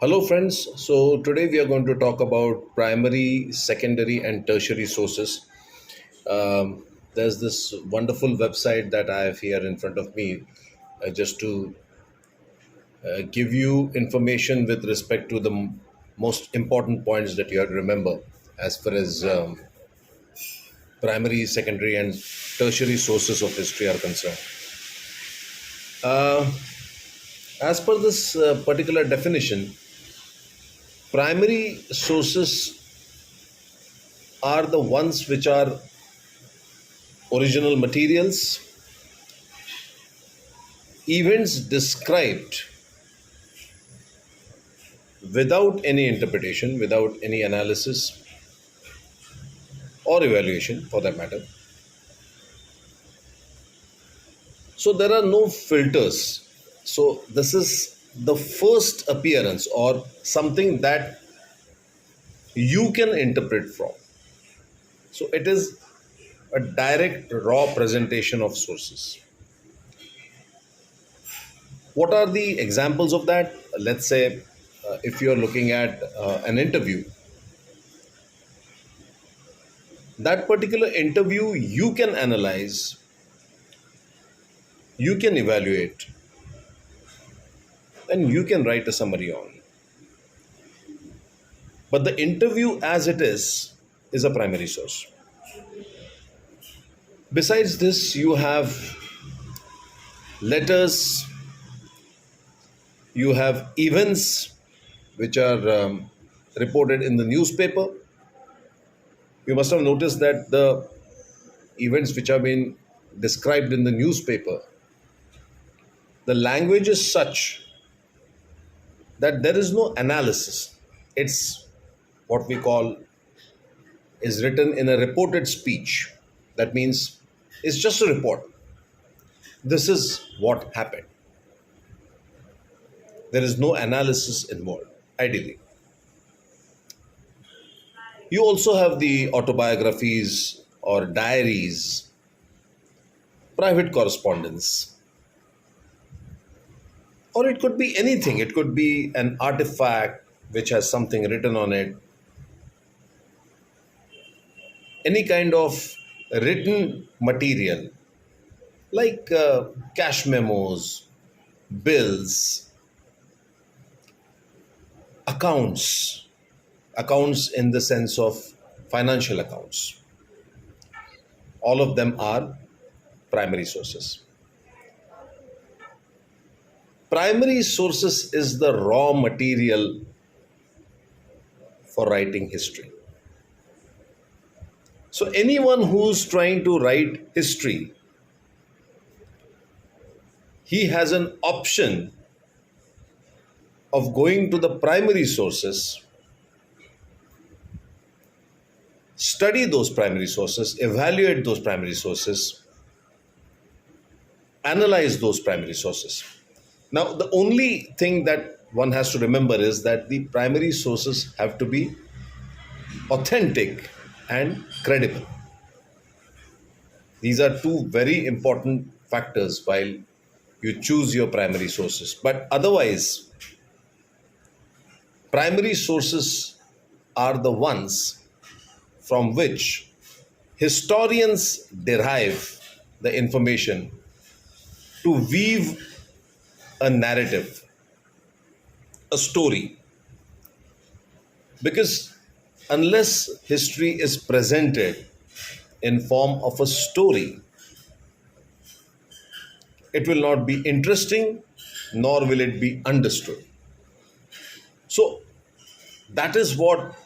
Hello, friends. So, today we are going to talk about primary, secondary, and tertiary sources. There's this wonderful website that I have here in front of me just to give you information with respect to the most important points that you have to remember as far as primary, secondary, and tertiary sources of history are concerned. Uh, as per this particular definition, primary sources are the ones which are original materials, events described without any interpretation, without any analysis or evaluation for that matter. So there are no filters. So this is the first appearance or something that you can interpret from. So it is a direct raw presentation of sources. What are the examples of that? Let's say if you're looking at an interview, that particular interview you can analyze, you can evaluate, and you can write a summary on. But the interview as it is a primary source. Besides this, you have letters, you have events which are reported in the newspaper. You must have noticed that the events which have been described in the newspaper, the language is such that there is no analysis. It's what we call is written in a reported speech. That means it's just a report. This is what happened. There is no analysis involved, ideally. You also have the autobiographies or diaries, private correspondence, or it could be anything. It could be an artifact which has something written on it, any kind of written material like cash memos, bills, accounts in the sense of financial accounts. All of them are primary sources. Primary sources is the raw material for writing history. So anyone who's trying to write history, he has an option of going to the primary sources, study those primary sources, evaluate those primary sources, analyze those primary sources. Now, the only thing that one has to remember is that the primary sources have to be authentic and credible. These are two very important factors while you choose your primary sources. But otherwise, primary sources are the ones from which historians derive the information to weave a narrative, a story. Because unless history is presented in form of a story, it will not be interesting nor will it be understood. So that is what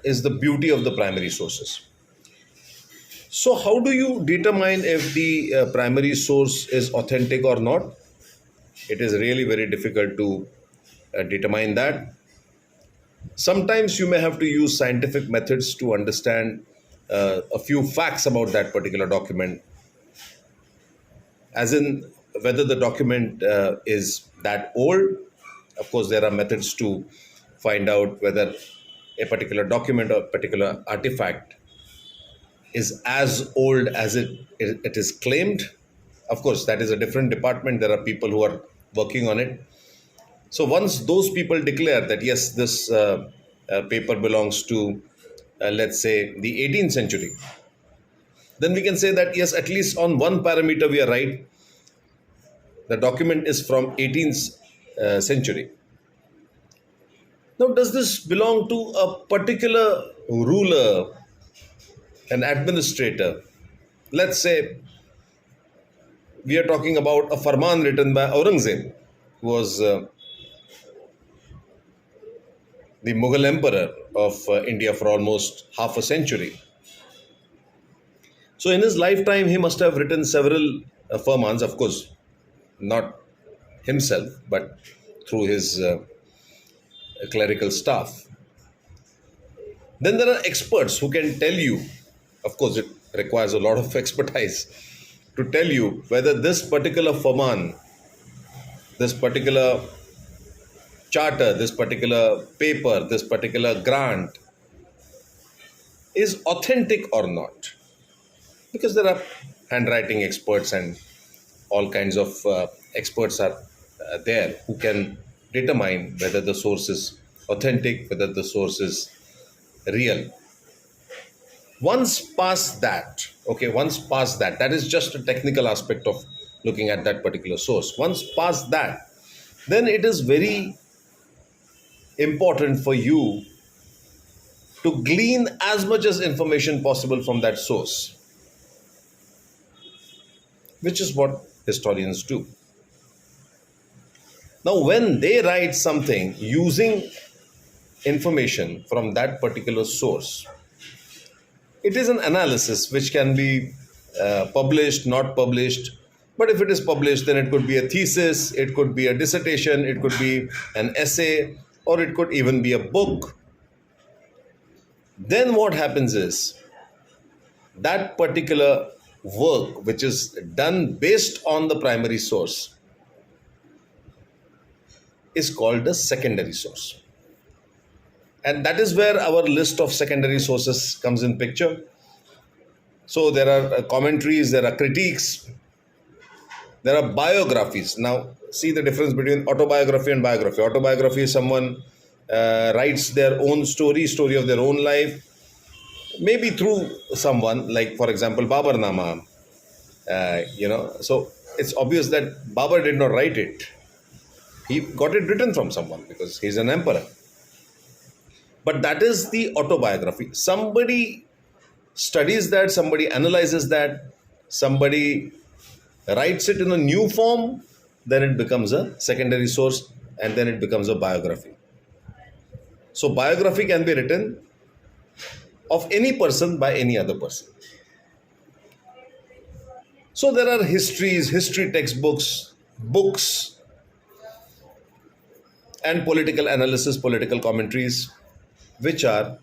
is the beauty of the primary sources. So how do you determine if the primary source is authentic or not? It is really very difficult to determine that. Sometimes you may have to use scientific methods to understand a few facts about that particular document, as in whether the document is that old. Of course, there are methods to find out whether a particular document or particular artifact is as old as it is claimed. Of course, that is a different department. There are people who are working on it. So once those people declare that yes, this paper belongs to, let's say, the 18th century, then we can say that yes, at least on one parameter we are right. The document is from 18th century. Now, does this belong to a particular ruler, an administrator? Let's say we are talking about a farman written by Aurangzeb, who was the Mughal emperor of India for almost half a century. So, in his lifetime, he must have written several farmans, of course, not himself, but through his clerical staff. Then there are experts who can tell you, of course, it requires a lot of expertise to tell you whether this particular farman, this particular charter, this particular paper, this particular grant is authentic or not. Because there are handwriting experts and all kinds of experts are there who can determine whether the source is authentic, whether the source is real. Once past that, okay, once past that, that is just a technical aspect of looking at that particular source. Once past that, then it is very important for you to glean as much as information possible from that source, which is what historians do. Now, when they write something using information from that particular source, it is an analysis which can be published, not published. But if it is published, then it could be a thesis, it could be a dissertation, it could be an essay, or it could even be a book. Then what happens is that particular work, which is done based on the primary source, is called a secondary source. And that is where our list of secondary sources comes in picture. So there are commentaries, there are critiques, there are biographies. Now, see the difference between autobiography and biography. Autobiography is someone writes their own story of their own life, maybe through someone, like, for example, Babarnama. So it's obvious that Babar did not write it. He got it written from someone because he's an emperor. But that is the autobiography. Somebody studies that, somebody analyzes that, somebody writes it in a new form, then it becomes a secondary source and then it becomes a biography. So, biography can be written of any person by any other person. So, there are histories, history textbooks, books, and political analysis, political commentaries, which are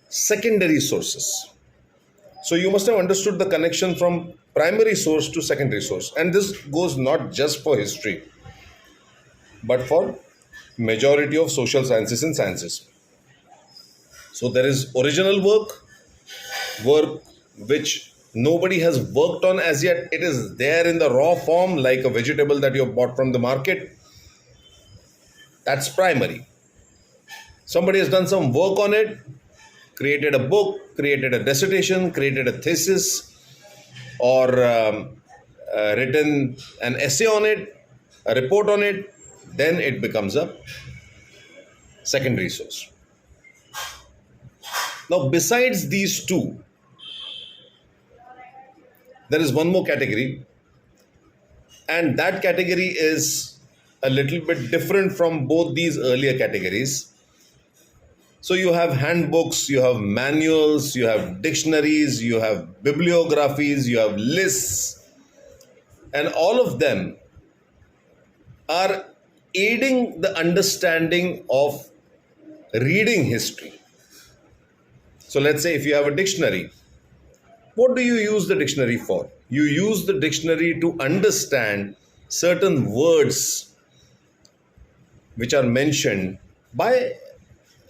secondary sources. So you must have understood the connection from primary source to secondary source. And this goes not just for history, but for majority of social sciences and sciences. So there is original work which nobody has worked on as yet. It is there in the raw form, like a vegetable that you have bought from the market. That's primary. Somebody has done some work on it, created a book, created a dissertation, created a thesis, or written an essay on it, a report on it, then it becomes a secondary source. Now, besides these two, there is one more category, and that category is a little bit different from both these earlier categories. So you have handbooks, you have manuals, you have dictionaries, you have bibliographies, you have lists, and all of them are aiding the understanding of reading history. So let's say if you have a dictionary, what do you use the dictionary for? You use the dictionary to understand certain words which are mentioned by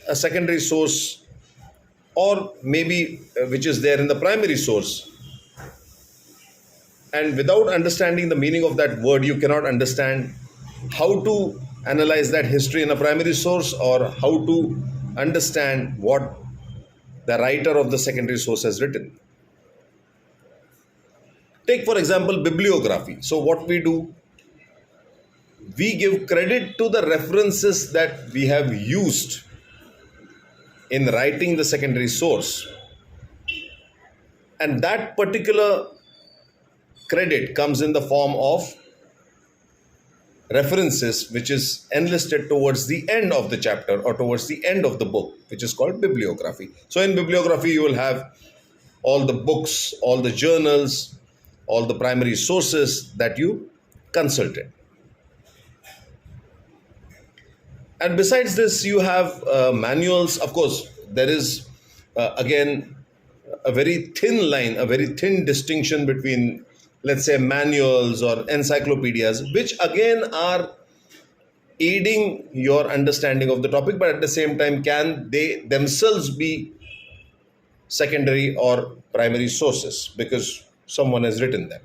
a secondary source, or maybe which is there in the primary source. And without understanding the meaning of that word, you cannot understand how to analyze that history in a primary source, or how to understand what the writer of the secondary source has written. Take, for example, bibliography. So, what we do, we give credit to the references that we have used in writing the secondary source, and that particular credit comes in the form of references which is enlisted towards the end of the chapter or towards the end of the book, which is called bibliography. So in bibliography you will have all the books, all the journals, all the primary sources that you consulted. And besides this, you have manuals. Of course, there is again a very thin line, a very thin distinction between, let's say, manuals or encyclopedias, which again are aiding your understanding of the topic, but at the same time, can they themselves be secondary or primary sources because someone has written them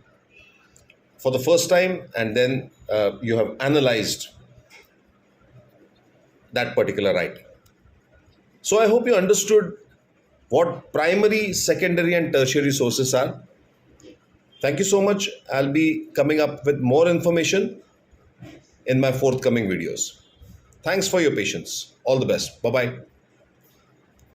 for the first time, and then you have analyzed that particular writing. So I hope you understood what primary, secondary, and tertiary sources are. Thank you so much. I'll be coming up with more information in my forthcoming videos. Thanks for your patience. All the best. Bye bye.